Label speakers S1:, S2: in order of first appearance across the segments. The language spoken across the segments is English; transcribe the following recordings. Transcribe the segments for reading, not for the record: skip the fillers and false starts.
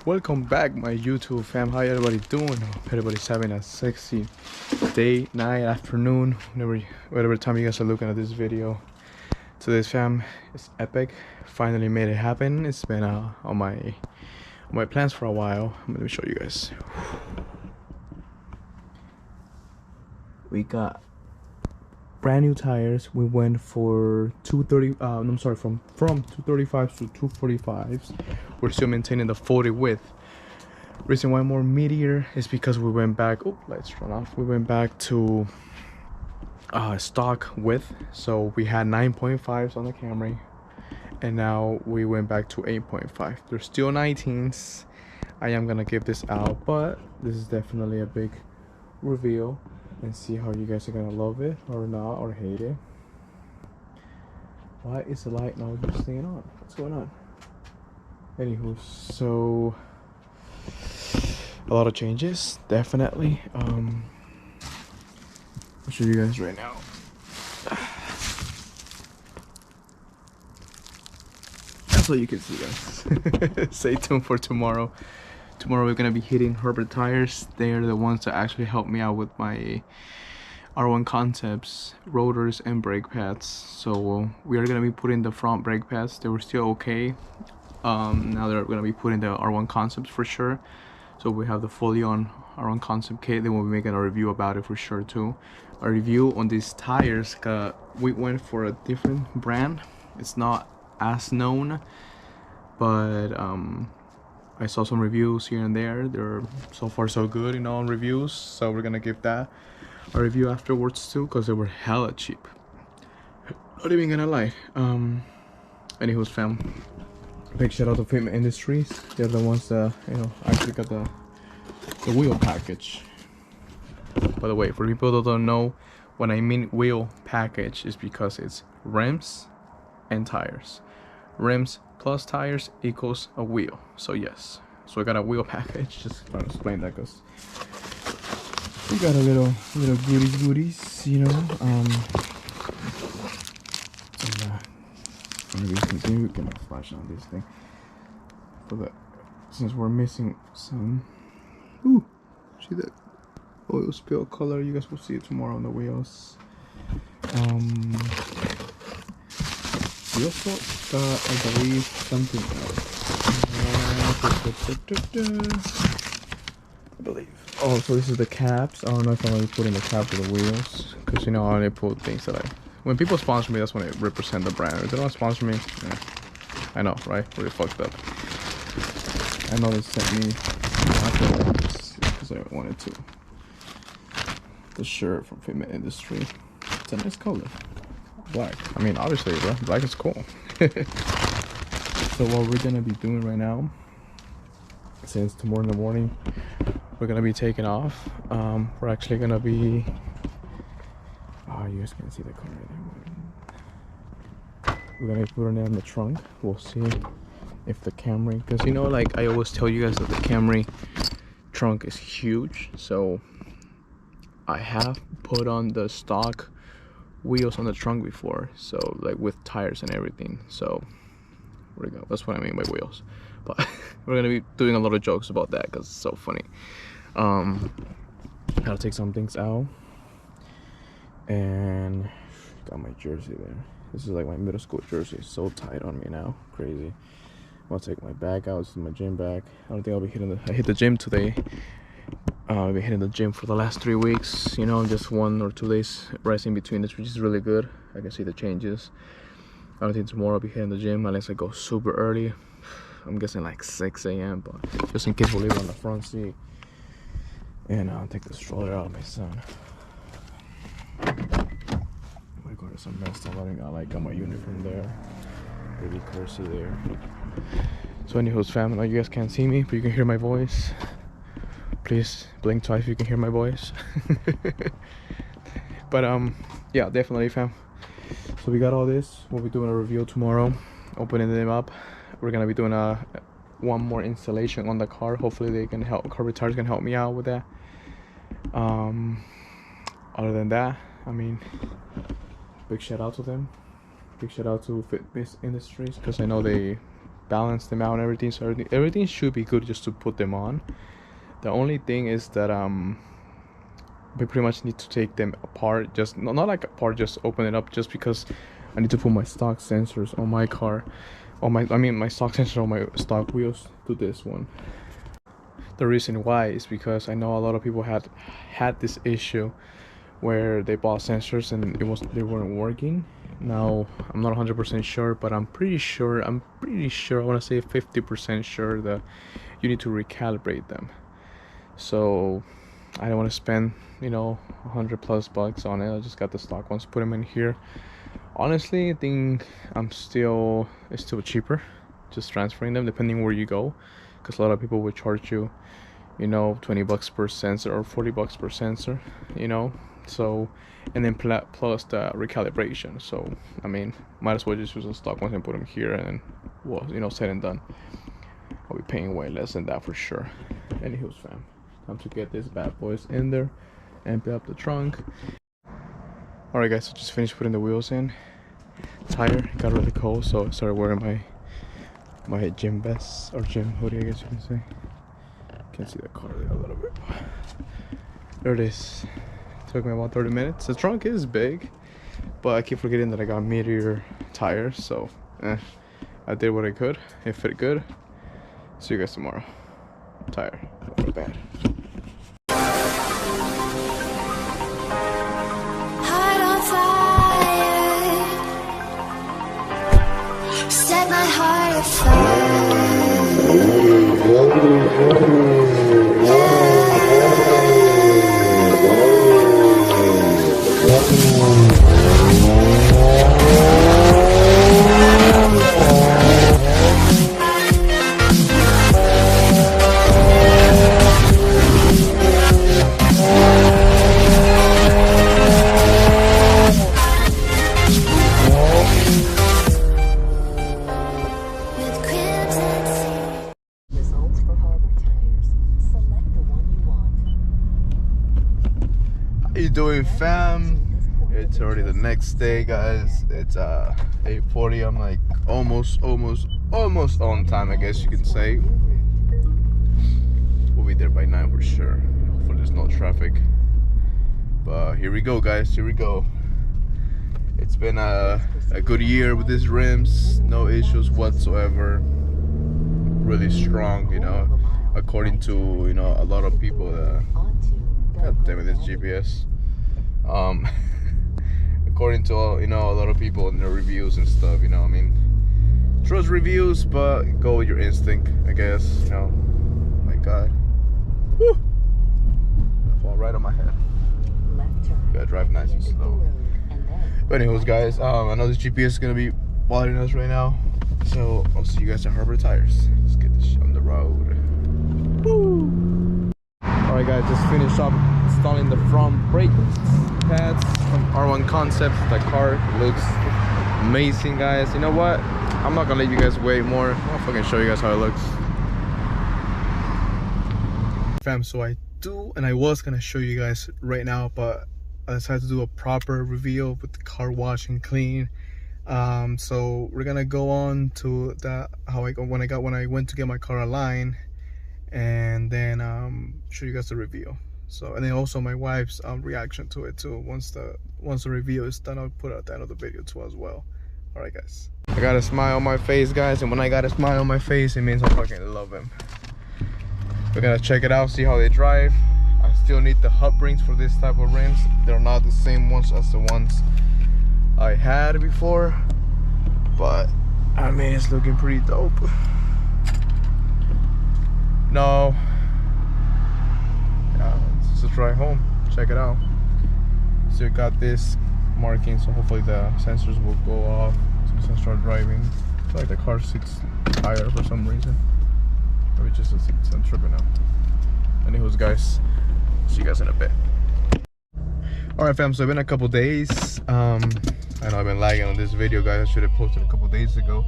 S1: Welcome back, my YouTube fam. How everybody doing? Hope everybody's having a sexy day, night, afternoon, whatever time you guys are looking at this video. Today's fam is epic. Finally made it happen. It's been on my plans for a while. Let me show you guys. We got brand new tires. We went for 230. I'm sorry, from 235s to 245s. We're still maintaining the 40 width. Reason why more meteor is because we went back. Oh, lights turn off. We went back to stock width. So we had 9.5s on the Camry, and now we went back to 8.5. There's still 19s. I am gonna give this out, but this is definitely a big reveal, and see how you guys are gonna love it or not, or hate it. Why is the light not just staying on? What's going on? Anywho, so a lot of changes, definitely. I'll show you guys right now. That's what you can see, guys. Stay tuned for tomorrow. Tomorrow we're gonna be hitting Herbert tires. They're the ones that actually help me out with my R1 Concepts rotors and brake pads. So we are gonna be putting the front brake pads. They were still okay. Now they're gonna be putting the R1 Concepts for sure. So we have the fully on R1 Concept kit. Then we'll be making a review about it for sure too. A review on these tires. We went for a different brand. It's not as known, but I saw some reviews here and there. They're so far so good, you know, on reviews. So we're gonna give that a review afterwards too, because they were hella cheap. Not even gonna lie. Anywho's fam, big shout out to Fitment Industries. They're the ones that, you know, actually got the wheel package. By the way, for people that don't know, when I mean wheel package, is because it's rims and tires. Rims plus tires equals a wheel. So yes, so I got a wheel package. Just trying to explain that, because we got a little goodies, you know. Maybe we can flash on this thing. But since we're missing some, ooh, see that oil spill color? You guys will see it tomorrow on the wheels. We also got, I believe, something else. I believe. Oh, so this is the caps. I don't know if I'm gonna put in the cap for the wheels, because you know how they put things that when people sponsor me, that's when they represent the brand. If they don't sponsor me, yeah, I know, right? Really fucked up. I know they sent me because I wanted to. The shirt from Fitment Industry. It's a nice color. Black. I mean, obviously, bro, black is cool. So what we're gonna be doing right now, since tomorrow in the morning we're gonna be taking off, we're actually gonna be, oh, you guys can't see the car right now. We're gonna be putting it in the trunk. We'll see if the Camry, because you know, like I always tell you guys that the Camry trunk is huge. So I have put on the stock wheels on the trunk before, so like with tires and everything. So there we go. That's what I mean by wheels. But we're gonna be doing a lot of jokes about that because it's so funny. Gotta take some things out, and got my jersey there. This is like my middle school jersey. It's so tight on me now, crazy. I'll take my bag out. This is my gym bag. I don't think I'll be hitting I hit the gym today. I've been hitting the gym for the last 3 weeks, you know, just 1 or 2 days rest in between this, which is really good. I can see the changes. I don't think tomorrow I'll be hitting the gym unless I go super early. I'm guessing like 6 a.m, but just in case we'll leave it on the front seat. And I'll take the stroller out of my son. My God, it's a mess. I got my uniform there. Baby Corsi there. So anyways, fam, I know you guys can't see me, but you can hear my voice. Please blink twice if you can hear my voice. But yeah, definitely, fam. So we got all this. We'll be doing a review tomorrow, opening them up. We're gonna be doing one more installation on the car. Hopefully they can help, car retarders can help me out with that. Other than that, I mean, big shout out to them. Big shout out to Fitment Industries, because I know they balance them out and everything, so everything should be good just to put them on. The only thing is that we pretty much need to take them apart, just not like apart, just open it up, just because I need to put my stock sensors on my car, on my stock sensor on my stock wheels to this one. The reason why is because I know a lot of people had this issue where they bought sensors and they weren't working. Now I'm not 100% sure, but I'm pretty sure, I want to say 50% sure that you need to recalibrate them. So I don't want to spend, you know, $100+ on it. I just got the stock ones, put them in here. Honestly, I think it's still cheaper just transferring them, depending where you go, because a lot of people would charge you, you know, $20 per sensor or $40 per sensor, you know. So, and then plus the recalibration. So I mean, might as well just use the stock ones and put them here, and then, well, you know, said and done, I'll be paying way less than that for sure. Anywho, fam, time to get these bad boys in there, empty up the trunk. Alright guys, so just finished putting the wheels in. Tire got really cold, so I started wearing my gym vest, or gym hoodie, I guess you can say. Can't see the car there a little bit. There it is. Took me about 30 minutes. The trunk is big, but I keep forgetting that I got Meteor tires, so I did what I could. It fit good. See you guys tomorrow. I'm tired. I feel bad.
S2: Heart on fire. Set my heart
S1: Doing, fam? It's already the next day, guys. It's 8:40. I'm like almost on time, I guess you can say. We'll be there by 9 for sure. Hopefully there's no traffic. But here we go, guys. Here we go. It's been a good year with these rims. No issues whatsoever. Really strong, you know, according to, you know, a lot of people. God damn it, this GPS. According to, you know, a lot of people in their reviews and stuff, you know, I mean, trust reviews, but go with your instinct, I guess, you know. My God. Woo! I fall right on my head. Gotta drive nice and slow. But anyways, guys, I know this GPS is gonna be bothering us right now, so I'll see you guys at Harbor Tires. Let's get this shit on the road. Woo! Alright guys, just finished up installing the front brake pads from R1 Concepts. The car looks amazing, guys. You know what? I'm not gonna let you guys wait more. I'll fucking show you guys how it looks. Fam, so I was gonna show you guys right now, but I decided to do a proper reveal with the car wash and clean. So we're gonna go on to that, when I went to get my car aligned, and then show you guys the review. So, and then also my wife's reaction to it too. Once the review is done, I'll put it at the end of the video too as well. All right, guys. I got a smile on my face, guys, and when I got a smile on my face, it means I fucking love him. We're gonna check it out, see how they drive. I still need the hub rings for this type of rims. They're not the same ones as the ones I had before, but I mean, it's looking pretty dope. No, yeah, let's just drive home, check it out. So we got this marking, so hopefully the sensors will go off as I start driving. I feel like the car seat's higher for some reason. Maybe just the seats, I'm tripping out. Anyways, guys, see you guys in a bit. Alright, fam, so it's been a couple days. I know I've been lagging on this video, guys. I should have posted a couple days ago,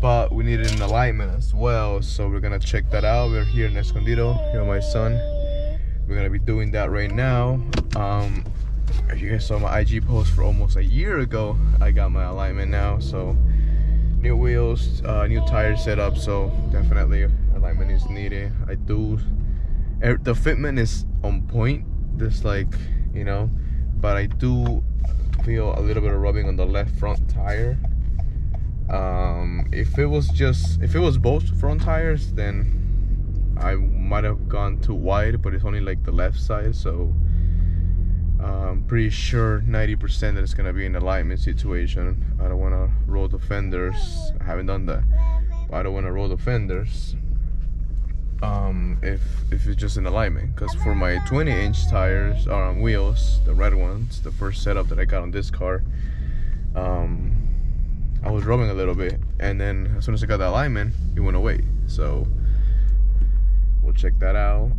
S1: but we needed an alignment as well, so we're gonna check that out. We're here in Escondido, here with my son. We're gonna be doing that right now. If you guys saw my IG post for almost a year ago, I got my alignment now, so new wheels, new tire setup, so definitely alignment is needed. The fitment is on point, just like, you know, but I do feel a little bit of rubbing on the left front tire. If it was both front tires, then I might have gone too wide, but it's only like the left side, so I'm pretty sure 90% that it's gonna be an alignment situation. I don't want to roll the fenders. I haven't done that, but I don't want to roll the fenders if it's just an alignment, because for my 20-inch tires or wheels, the red ones, the first setup that I got on this car, I was rubbing a little bit, and then as soon as I got the alignment, it went away. So we'll check that out.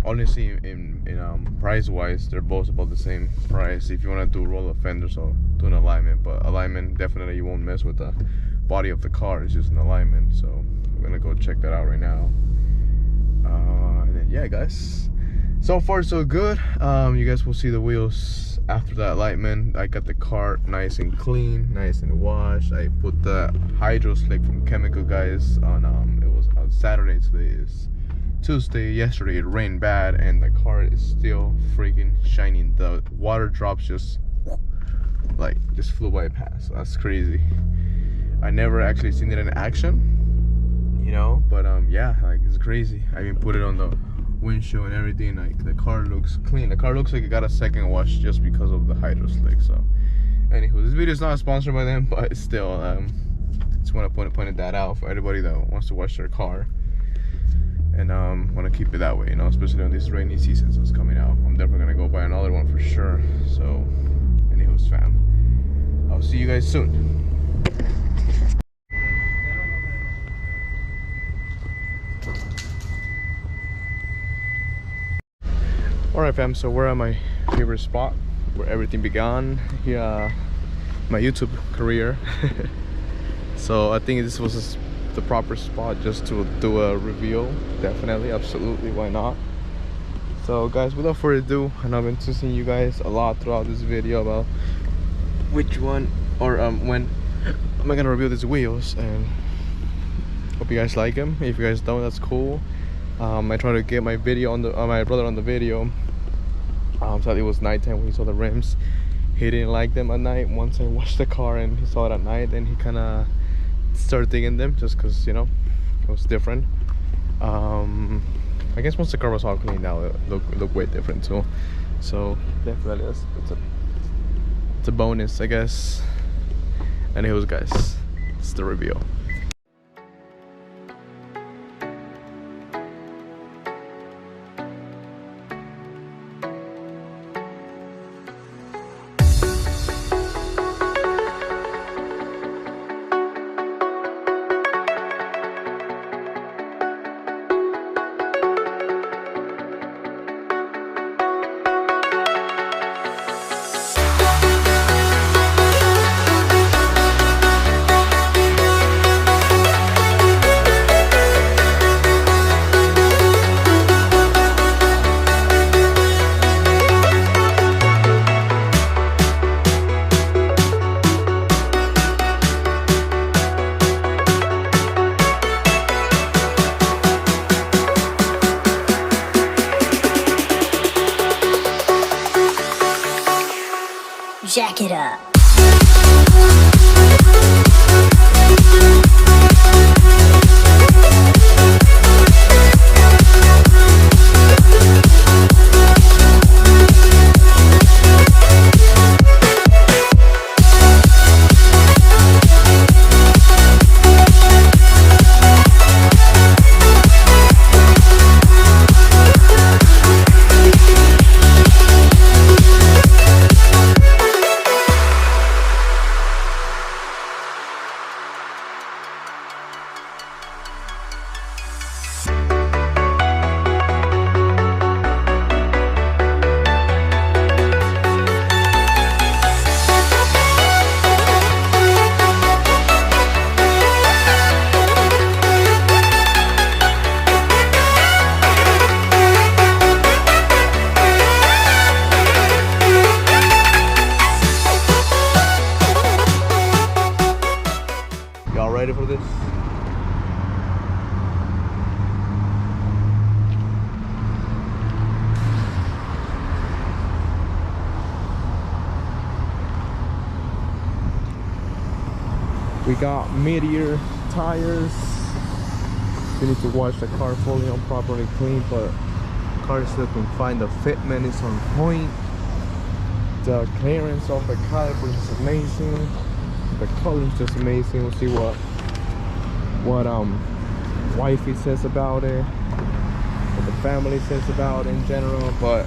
S1: Honestly, in price wise, they're both about the same price. If you want to do roll of fenders or do an alignment, but alignment, definitely you won't mess with the body of the car. It's just an alignment. So I'm gonna go check that out right now. And then yeah, guys, so far so good. You guys will see the wheels after that alignment. I got the car nice and clean, nice and washed. I put the hydro slick from Chemical guys on it was on Saturday. Today is Tuesday. Yesterday it rained bad and the car is still freaking shining. The water drops just flew by past. That's crazy. I never actually seen it in action, you know, but yeah, like, it's crazy. I even put it on the windshield and everything. Like, the car looks clean. The car looks like it got a second wash just because of the hydro slick. So anywho, this video is not sponsored by them, but still, just want to point that out for anybody that wants to wash their car. And want to keep it that way, you know, especially on this rainy season that's coming out. I'm definitely gonna go buy another one for sure. So anyways, fam, I'll see you guys soon. Alright, fam, so we're at my favorite spot where everything began here, my YouTube career. So I think this was the proper spot just to do a reveal. Definitely, absolutely, why not? So guys, without further ado, and I've been teasing you guys a lot throughout this video about which one or when am I gonna review these wheels, and hope you guys like them. If you guys don't, that's cool. I tried to get my video on my brother on the video. So it was nighttime when he saw the rims. He didn't like them at night. Once I washed the car and he saw it at night, then he kind of started digging them just because, you know, it was different. I guess once the car was all cleaned out, it looked way different too. So definitely it's a bonus, I guess. And here was, guys, it's the reveal.
S2: Jack it up.
S1: We got Meteor tires. We need to wash the car fully and properly clean, but the car is looking fine. The fitment is on point. The clearance of the calipers is amazing. The color is just amazing. We'll see what wifey says about it, what the family says about it in general, but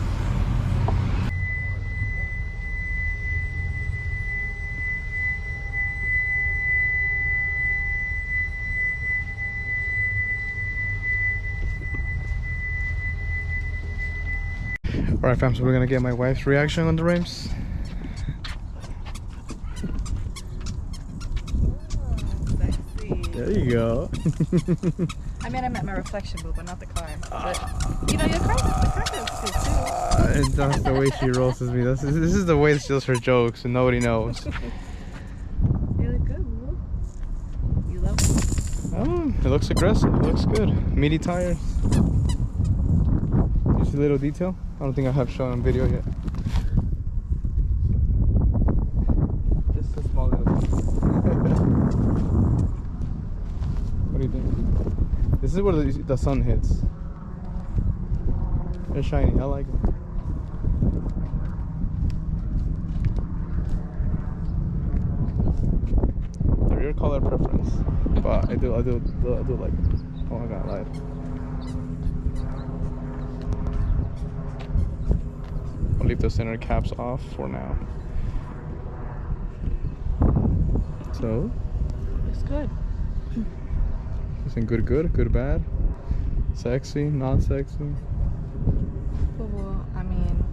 S1: alright fam, so we're gonna get my wife's reaction on the rims. There you go.
S3: I mean, I meant my reflection boo, but not the car. But, you know, the car looks good too.
S1: And that's the way she roasts me. This is the way she does her jokes, and nobody knows.
S3: You look good, boo. You love it?
S1: Oh, it looks aggressive. It looks good. Meaty tires. You see a little detail? I don't think I have shown on video yet. Just a small little detail. What do you think? This is where the sun hits. They're shiny. I like it. They're your color preference, but I do like it. Oh my god, I lied. I'll leave the center caps off for now. So,
S3: Looks good.
S1: isn't good, bad, sexy, non-sexy.
S3: Well, I mean,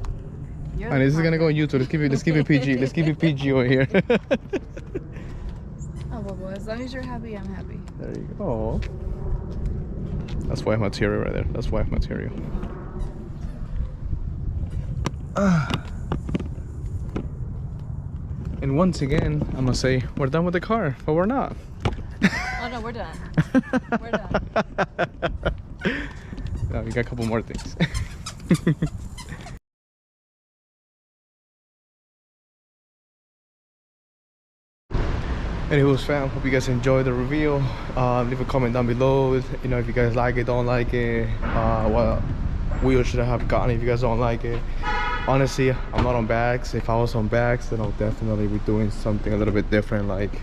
S3: you're
S1: And this is gonna go on YouTube. Let's keep it PG. Let's keep it PG over here.
S3: Oh, well, as long as you're happy, I'm happy.
S1: There you go. That's wife material right there. That's wife material. And once again, I'm gonna say we're done with the car, but we're not.
S3: Oh no, we're done. We're done.
S1: No, we got a couple more things. Anyways fam, hope you guys enjoyed the review. Leave a comment down below, you know, if you guys like it, don't like it, what wheel should I have gotten if you guys don't like it. Honestly, I'm not on bags. If I was on bags, then I'll definitely be doing something a little bit different, like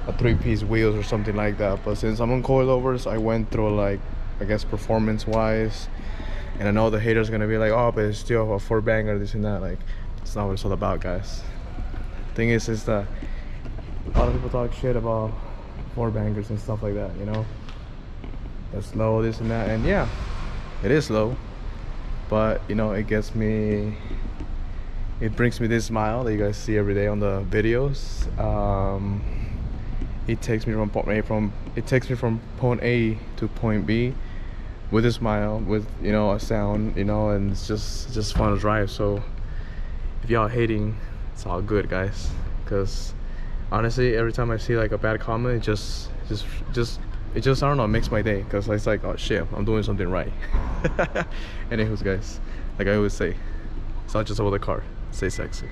S1: a 3-piece wheels or something like that. But since I'm on coilovers, I went through, like, I guess performance wise, and I know the haters gonna be like, oh, but it's still a 4-banger, this and that. Like, it's not what it's all about, guys. Thing is that a lot of people talk shit about 4-bangers and stuff like that, you know, that's slow, this and that, and yeah, it is slow, but you know, it gets me, it brings me this smile that you guys see every day on the videos. It takes me from point A to point B with a smile, with, you know, a sound, you know, and it's just fun to drive. So if y'all hating, it's all good, guys, because honestly, every time I see like a bad comment, it just I don't know, it makes my day, because it's like, oh shit, I'm doing something right. Anyways guys, like I always say, it's not just about the car, stay sexy.